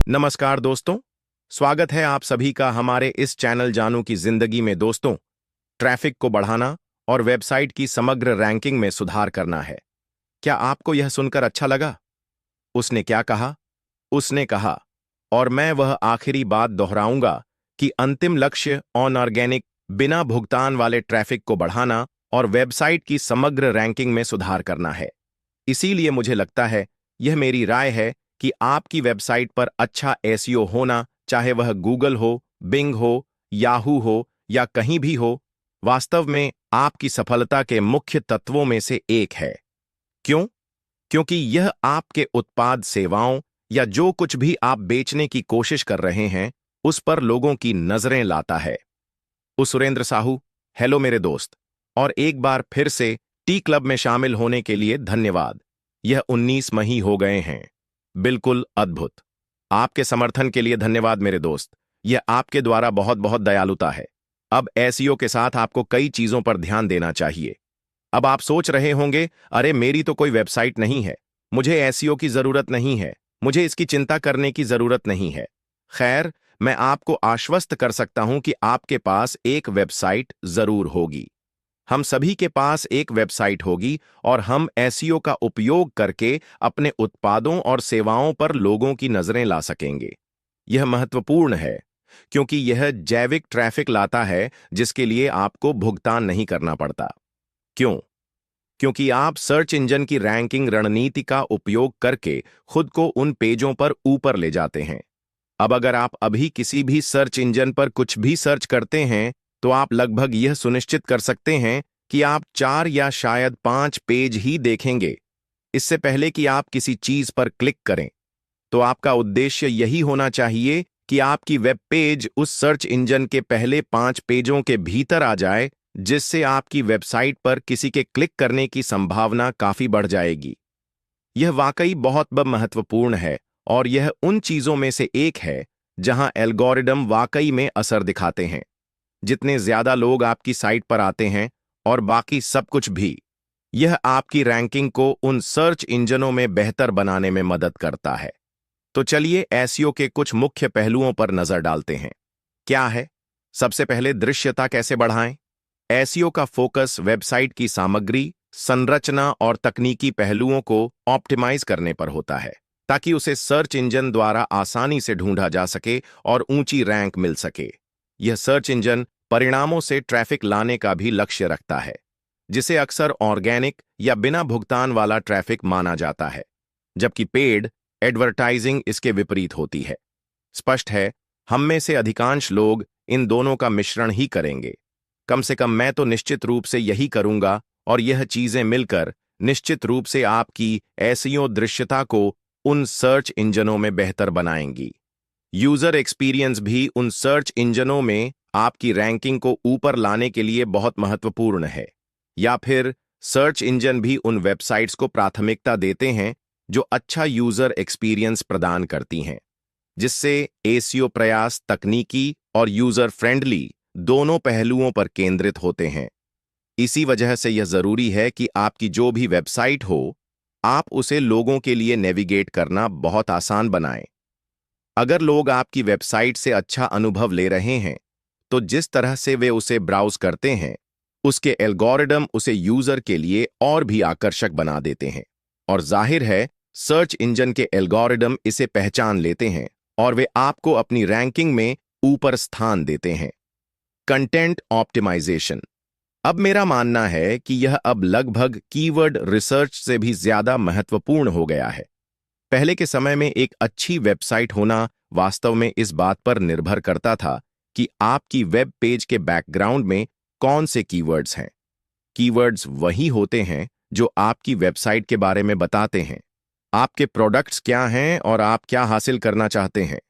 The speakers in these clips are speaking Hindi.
नमस्कार दोस्तों। स्वागत है आप सभी का हमारे इस चैनल जानू की जिंदगी में। दोस्तों, ट्रैफिक को बढ़ाना और वेबसाइट की समग्र रैंकिंग में सुधार करना है। क्या आपको यह सुनकर अच्छा लगा? उसने क्या कहा? उसने कहा, और मैं वह आखिरी बात दोहराऊंगा कि अंतिम लक्ष्य ऑर्गेनिक बिना भुगतान वाले ट्रैफिक को बढ़ाना और वेबसाइट की समग्र रैंकिंग में सुधार करना है। इसीलिए मुझे लगता है, यह मेरी राय है कि आपकी वेबसाइट पर अच्छा एसईओ होना, चाहे वह गूगल हो, बिंग हो, याहू हो या कहीं भी हो, वास्तव में आपकी सफलता के मुख्य तत्वों में से एक है। क्यों? क्योंकि यह आपके उत्पाद, सेवाओं या जो कुछ भी आप बेचने की कोशिश कर रहे हैं, उस पर लोगों की नजरें लाता है। सुरेंद्र साहू, हेलो मेरे दोस्त, और एक बार फिर से टी क्लब में शामिल होने के लिए धन्यवाद। यह 19 मई हो गए हैं। बिल्कुल अद्भुत। आपके समर्थन के लिए धन्यवाद मेरे दोस्त। यह आपके द्वारा बहुत बहुत दयालुता है। अब एसईओ के साथ आपको कई चीजों पर ध्यान देना चाहिए। अब आप सोच रहे होंगे, अरे मेरी तो कोई वेबसाइट नहीं है, मुझे एसईओ की जरूरत नहीं है, मुझे इसकी चिंता करने की जरूरत नहीं है। खैर, मैं आपको आश्वस्त कर सकता हूं कि आपके पास एक वेबसाइट जरूर होगी। हम सभी के पास एक वेबसाइट होगी और हम एसईओ का उपयोग करके अपने उत्पादों और सेवाओं पर लोगों की नजरें ला सकेंगे। यह महत्वपूर्ण है क्योंकि यह जैविक ट्रैफिक लाता है जिसके लिए आपको भुगतान नहीं करना पड़ता। क्यों? क्योंकि आप सर्च इंजन की रैंकिंग रणनीति का उपयोग करके खुद को उन पेजों पर ऊपर ले जाते हैं। अब अगर आप अभी किसी भी सर्च इंजन पर कुछ भी सर्च करते हैं, तो आप लगभग यह सुनिश्चित कर सकते हैं कि आप 4 या शायद 5 पेज ही देखेंगे इससे पहले कि आप किसी चीज पर क्लिक करें। तो आपका उद्देश्य यही होना चाहिए कि आपकी वेब पेज उस सर्च इंजन के पहले 5 पेजों के भीतर आ जाए, जिससे आपकी वेबसाइट पर किसी के क्लिक करने की संभावना काफी बढ़ जाएगी। यह वाकई बहुत महत्वपूर्ण है और यह उन चीजों में से एक है जहां एल्गोरिदम वाकई में असर दिखाते हैं। जितने ज्यादा लोग आपकी साइट पर आते हैं और बाकी सब कुछ भी, यह आपकी रैंकिंग को उन सर्च इंजनों में बेहतर बनाने में मदद करता है। तो चलिए एसईओ के कुछ मुख्य पहलुओं पर नजर डालते हैं। क्या है? सबसे पहले दृश्यता कैसे बढ़ाएं? एसईओ का फोकस वेबसाइट की सामग्री, संरचना और तकनीकी पहलुओं को ऑप्टिमाइज करने पर होता है, ताकि उसे सर्च इंजन द्वारा आसानी से ढूंढा जा सके और ऊंची रैंक मिल सके। यह सर्च इंजन परिणामों से ट्रैफिक लाने का भी लक्ष्य रखता है, जिसे अक्सर ऑर्गेनिक या बिना भुगतान वाला ट्रैफिक माना जाता है, जबकि पेड एडवर्टाइजिंग इसके विपरीत होती है। स्पष्ट है, हम में से अधिकांश लोग इन दोनों का मिश्रण ही करेंगे। कम से कम मैं तो निश्चित रूप से यही करूंगा, और यह चीजें मिलकर निश्चित रूप से आपकी एसईओ दृश्यता को उन सर्च इंजनों में बेहतर बनाएंगी। यूजर एक्सपीरियंस भी उन सर्च इंजनों में आपकी रैंकिंग को ऊपर लाने के लिए बहुत महत्वपूर्ण है। या फिर सर्च इंजन भी उन वेबसाइट्स को प्राथमिकता देते हैं जो अच्छा यूजर एक्सपीरियंस प्रदान करती हैं, जिससे एसईओ प्रयास तकनीकी और यूजर फ्रेंडली दोनों पहलुओं पर केंद्रित होते हैं। इसी वजह से यह जरूरी है कि आपकी जो भी वेबसाइट हो, आप उसे लोगों के लिए नेविगेट करना बहुत आसान बनाएं। अगर लोग आपकी वेबसाइट से अच्छा अनुभव ले रहे हैं, तो जिस तरह से वे उसे ब्राउज करते हैं, उसके एल्गोरिदम उसे यूजर के लिए और भी आकर्षक बना देते हैं। और जाहिर है, सर्च इंजन के एल्गोरिदम इसे पहचान लेते हैं और वे आपको अपनी रैंकिंग में ऊपर स्थान देते हैं। Content optimization. अब मेरा मानना है कि यह अब लगभग कीवर्ड रिसर्च से भी ज्यादा महत्वपूर्ण हो गया है। पहले के समय में एक अच्छी वेबसाइट होना वास्तव में इस बात पर निर्भर करता था कि आपकी वेब पेज के बैकग्राउंड में कौन से कीवर्ड्स हैं। कीवर्ड्स वही होते हैं जो आपकी वेबसाइट के बारे में बताते हैं, आपके प्रोडक्ट्स क्या हैं और आप क्या हासिल करना चाहते हैं।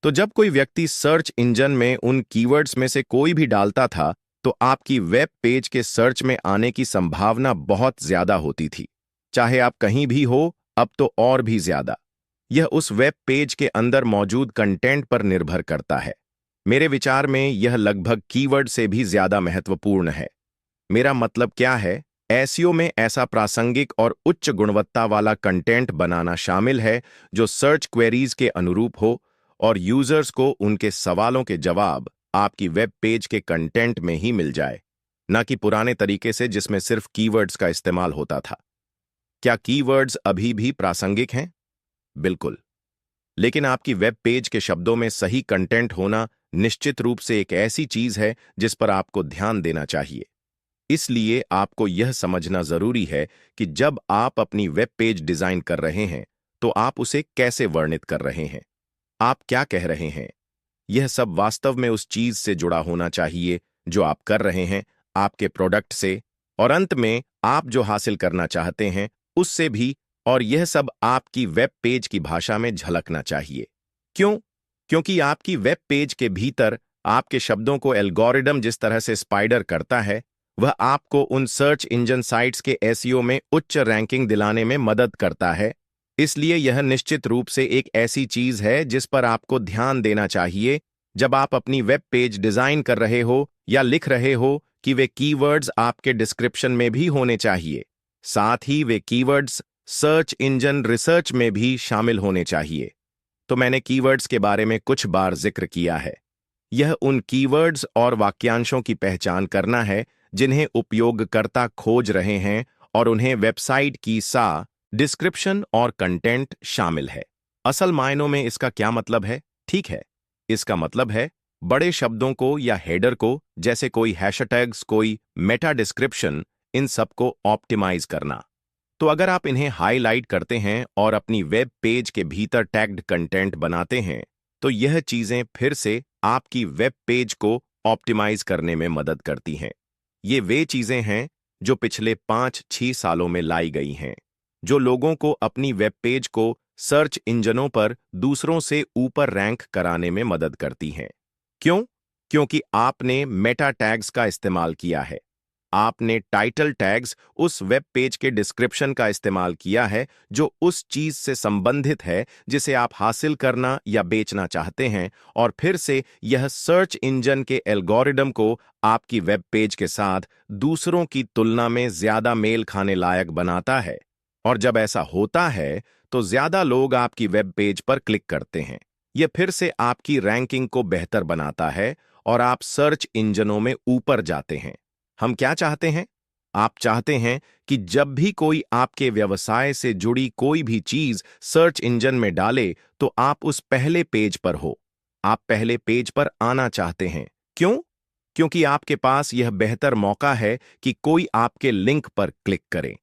तो जब कोई व्यक्ति सर्च इंजन में उन कीवर्ड्स में से कोई भी डालता था, तो आपकी वेब पेज के सर्च में आने की संभावना बहुत ज्यादा होती थी। चाहे आप कहीं भी हो, अब तो और भी ज्यादा। यह उस वेब पेज के अंदर मौजूद कंटेंट पर निर्भर करता है। मेरे विचार में यह लगभग कीवर्ड से भी ज्यादा महत्वपूर्ण है। मेरा मतलब क्या है? एसईओ में ऐसा प्रासंगिक और उच्च गुणवत्ता वाला कंटेंट बनाना शामिल है जो सर्च क्वेरीज के अनुरूप हो और यूजर्स को उनके सवालों के जवाब आपकी वेब पेज के कंटेंट में ही मिल जाए, ना कि पुराने तरीके से जिसमें सिर्फ कीवर्ड्स का इस्तेमाल होता था। क्या कीवर्ड्स अभी भी प्रासंगिक हैं? बिल्कुल। लेकिन आपकी वेब पेज के शब्दों में सही कंटेंट होना निश्चित रूप से एक ऐसी चीज है जिस पर आपको ध्यान देना चाहिए। इसलिए आपको यह समझना जरूरी है कि जब आप अपनी वेब पेज डिजाइन कर रहे हैं तो आप उसे कैसे वर्णित कर रहे हैं, आप क्या कह रहे हैं। यह सब वास्तव में उस चीज से जुड़ा होना चाहिए जो आप कर रहे हैं, आपके प्रोडक्ट से, और अंत में आप जो हासिल करना चाहते हैं उससे भी। और यह सब आपकी वेब पेज की भाषा में झलकना चाहिए। क्यों? क्योंकि आपकी वेब पेज के भीतर आपके शब्दों को एल्गोरिदम जिस तरह से स्पाइडर करता है, वह आपको उन सर्च इंजन साइट्स के एसईओ में उच्च रैंकिंग दिलाने में मदद करता है। इसलिए यह निश्चित रूप से एक ऐसी चीज है जिस पर आपको ध्यान देना चाहिए जब आप अपनी वेब पेज डिजाइन कर रहे हो या लिख रहे हो कि वे कीवर्ड्स आपके डिस्क्रिप्शन में भी होने चाहिए। साथ ही वे कीवर्ड्स सर्च इंजन रिसर्च में भी शामिल होने चाहिए। तो मैंने कीवर्ड्स के बारे में कुछ बार जिक्र किया है। यह उन कीवर्ड्स और वाक्यांशों की पहचान करना है जिन्हें उपयोगकर्ता खोज रहे हैं और उन्हें वेबसाइट की डिस्क्रिप्शन और कंटेंट शामिल है। असल मायनों में इसका क्या मतलब है? ठीक है, इसका मतलब है बड़े शब्दों को या हेडर को, जैसे कोई हैशटैग्स, कोई मेटा डिस्क्रिप्शन, इन सब को ऑप्टिमाइज करना। तो अगर आप इन्हें हाईलाइट करते हैं और अपनी वेब पेज के भीतर टैग्ड कंटेंट बनाते हैं तो यह चीजें फिर से आपकी वेब पेज को ऑप्टिमाइज करने में मदद करती हैं। ये वे चीजें हैं जो पिछले 5-6 सालों में लाई गई हैं, जो लोगों को अपनी वेब पेज को सर्च इंजनों पर दूसरों से ऊपर रैंक कराने में मदद करती हैं। क्यों? क्योंकि आपने मेटा टैग्स का इस्तेमाल किया है। आपने टाइटल टैग्स, उस वेब पेज के डिस्क्रिप्शन का इस्तेमाल किया है जो उस चीज से संबंधित है जिसे आप हासिल करना या बेचना चाहते हैं, और फिर से यह सर्च इंजन के एल्गोरिदम को आपकी वेब पेज के साथ दूसरों की तुलना में ज्यादा मेल खाने लायक बनाता है। और जब ऐसा होता है तो ज्यादा लोग आपकी वेब पेज पर क्लिक करते हैं। यह फिर से आपकी रैंकिंग को बेहतर बनाता है और आप सर्च इंजनों में ऊपर जाते हैं। हम क्या चाहते हैं? आप चाहते हैं कि जब भी कोई आपके व्यवसाय से जुड़ी कोई भी चीज सर्च इंजन में डाले तो आप उस पहले पेज पर हो। आप पहले पेज पर आना चाहते हैं। क्यों? क्योंकि आपके पास यह बेहतर मौका है कि कोई आपके लिंक पर क्लिक करे,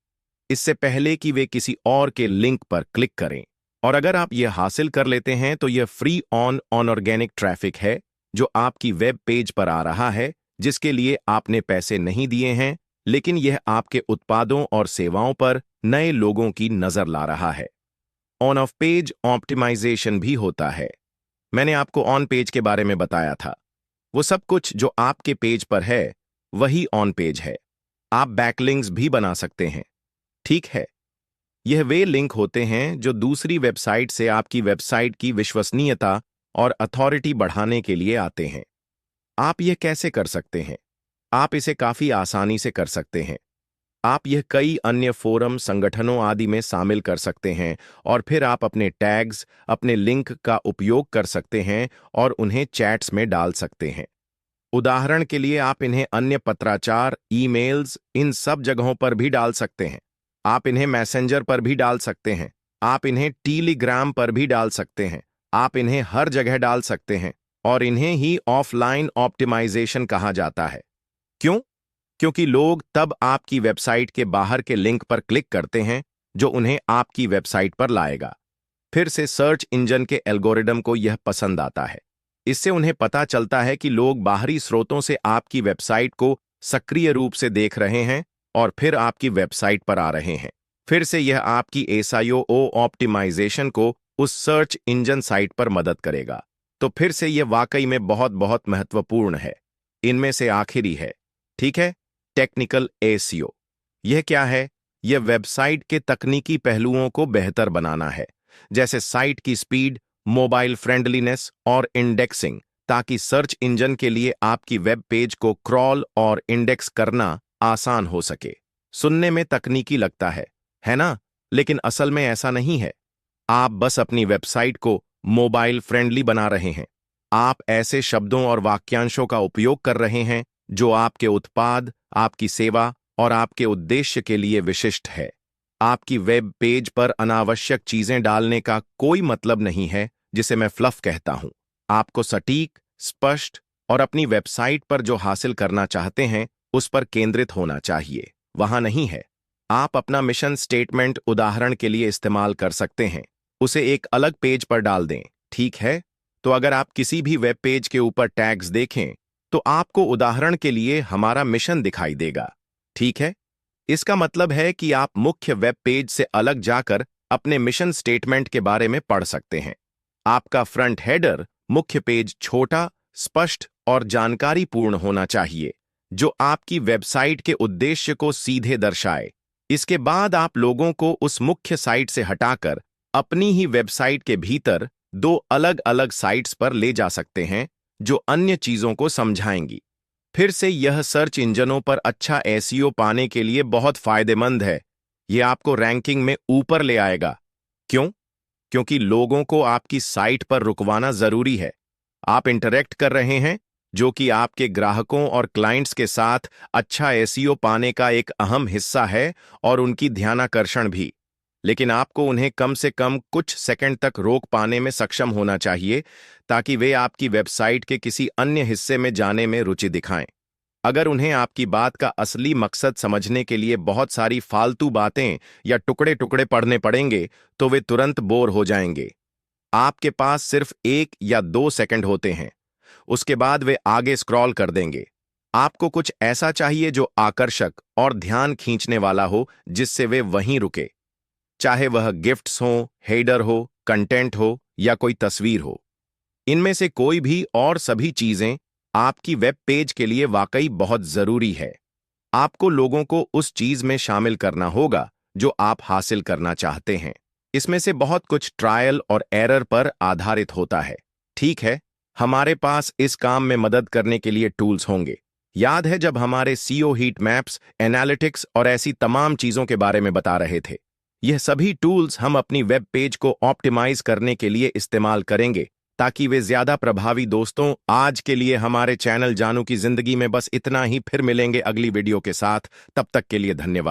इससे पहले कि वे किसी और के लिंक पर क्लिक करें। और अगर आप यह हासिल कर लेते हैं तो यह फ्री ऑन ऑर्गेनिक ट्रैफिक है जो आपकी वेब पेज पर आ रहा है, जिसके लिए आपने पैसे नहीं दिए हैं, लेकिन यह आपके उत्पादों और सेवाओं पर नए लोगों की नजर ला रहा है। ऑन ऑफ पेज ऑप्टिमाइजेशन भी होता है। मैंने आपको ऑन पेज के बारे में बताया था। वो सब कुछ जो आपके पेज पर है वही ऑन पेज है। आप बैकलिंक्स भी बना सकते हैं। ठीक है, यह वे लिंक होते हैं जो दूसरी वेबसाइट से आपकी वेबसाइट की विश्वसनीयता और अथॉरिटी बढ़ाने के लिए आते हैं। आप यह कैसे कर सकते हैं? आप इसे काफी आसानी से कर सकते हैं। आप यह कई अन्य फोरम, संगठनों आदि में शामिल कर सकते हैं और फिर आप अपने टैग्स, अपने लिंक का उपयोग कर सकते हैं और उन्हें चैट्स में डाल सकते हैं। उदाहरण के लिए आप इन्हें अन्य पत्राचार, ईमेल्स, इन सब जगहों पर भी डाल सकते हैं। आप इन्हें मैसेंजर पर भी डाल सकते हैं। आप इन्हें टेलीग्राम पर भी डाल सकते हैं। आप इन्हें हर जगह डाल सकते हैं और इन्हें ही ऑफलाइन ऑप्टिमाइजेशन कहा जाता है। क्यों? क्योंकि लोग तब आपकी वेबसाइट के बाहर के लिंक पर क्लिक करते हैं जो उन्हें आपकी वेबसाइट पर लाएगा। फिर से सर्च इंजन के एल्गोरिदम को यह पसंद आता है। इससे उन्हें पता चलता है कि लोग बाहरी स्रोतों से आपकी वेबसाइट को सक्रिय रूप से देख रहे हैं और फिर आपकी वेबसाइट पर आ रहे हैं। फिर से यह आपकी एसईओ ऑप्टिमाइजेशन को उस सर्च इंजन साइट पर मदद करेगा। तो फिर से यह वाकई में बहुत बहुत महत्वपूर्ण है। इनमें से आखिरी है, ठीक है, टेक्निकल एसईओ। यह क्या है? यह वेबसाइट के तकनीकी पहलुओं को बेहतर बनाना है, जैसे साइट की स्पीड, मोबाइल फ्रेंडलीनेस और इंडेक्सिंग, ताकि सर्च इंजन के लिए आपकी वेब पेज को क्रॉल और इंडेक्स करना आसान हो सके। सुनने में तकनीकी लगता है ना? लेकिन असल में ऐसा नहीं है। आप बस अपनी वेबसाइट को मोबाइल फ्रेंडली बना रहे हैं। आप ऐसे शब्दों और वाक्यांशों का उपयोग कर रहे हैं जो आपके उत्पाद, आपकी सेवा और आपके उद्देश्य के लिए विशिष्ट है। आपकी वेब पेज पर अनावश्यक चीजें डालने का कोई मतलब नहीं है, जिसे मैं फ्लफ कहता हूं। आपको सटीक, स्पष्ट और अपनी वेबसाइट पर जो हासिल करना चाहते हैं उस पर केंद्रित होना चाहिए, वहां नहीं है। आप अपना मिशन स्टेटमेंट उदाहरण के लिए इस्तेमाल कर सकते हैं। उसे एक अलग पेज पर डाल दें, ठीक है? तो अगर आप किसी भी वेब पेज के ऊपर टैग्स देखें, तो आपको उदाहरण के लिए हमारा मिशन दिखाई देगा, ठीक है? इसका मतलब है कि आप मुख्य वेब पेज से अलग जाकर अपने मिशन स्टेटमेंट के बारे में पढ़ सकते हैं। आपका फ्रंट हेडर मुख्य पेज छोटा, स्पष्ट और जानकारीपूर्ण होना चाहिए, जो आपकी वेबसाइट के उद्देश्य को सीधे दर्शाए। इसके बाद आप लोगों को उस मुख्य साइट से हटाकर अपनी ही वेबसाइट के भीतर दो अलग-अलग साइट्स पर ले जा सकते हैं, जो अन्य चीजों को समझाएंगी। फिर से यह सर्च इंजनों पर अच्छा एसईओ पाने के लिए बहुत फायदेमंद है। यह आपको रैंकिंग में ऊपर ले आएगा। क्यों? क्योंकि लोगों को आपकी साइट पर रुकवाना जरूरी है। आप इंटरैक्ट कर रहे हैं, जो कि आपके ग्राहकों और क्लाइंट्स के साथ अच्छा एसईओ पाने का एक अहम हिस्सा है और उनकी ध्यानाकर्षण भी। लेकिन आपको उन्हें कम से कम कुछ सेकंड तक रोक पाने में सक्षम होना चाहिए, ताकि वे आपकी वेबसाइट के किसी अन्य हिस्से में जाने में रुचि दिखाएं। अगर उन्हें आपकी बात का असली मकसद समझने के लिए बहुत सारी फालतू बातें या टुकड़े टुकड़े पढ़ने पड़ेंगे, तो वे तुरंत बोर हो जाएंगे। आपके पास सिर्फ 1 या 2 सेकंड होते हैं, उसके बाद वे आगे स्क्रॉल कर देंगे। आपको कुछ ऐसा चाहिए जो आकर्षक और ध्यान खींचने वाला हो, जिससे वे वहीं रुके। चाहे वह गिफ्ट्स हो, हेडर हो, कंटेंट हो या कोई तस्वीर हो। इनमें से कोई भी और सभी चीजें आपकी वेब पेज के लिए वाकई बहुत जरूरी है। आपको लोगों को उस चीज में शामिल करना होगा जो आप हासिल करना चाहते हैं। इसमें से बहुत कुछ ट्रायल और एरर पर आधारित होता है, ठीक है? हमारे पास इस काम में मदद करने के लिए टूल्स होंगे। याद है जब हमारे सीओ हीट मैप्स, एनालिटिक्स और ऐसी तमाम चीजों के बारे में बता रहे थे? यह सभी टूल्स हम अपनी वेब पेज को ऑप्टिमाइज करने के लिए इस्तेमाल करेंगे, ताकि वे ज्यादा प्रभावी। दोस्तों, आज के लिए हमारे चैनल जानू की जिंदगी में बस इतना ही। फिर मिलेंगे अगली वीडियो के साथ। तब तक के लिए धन्यवाद।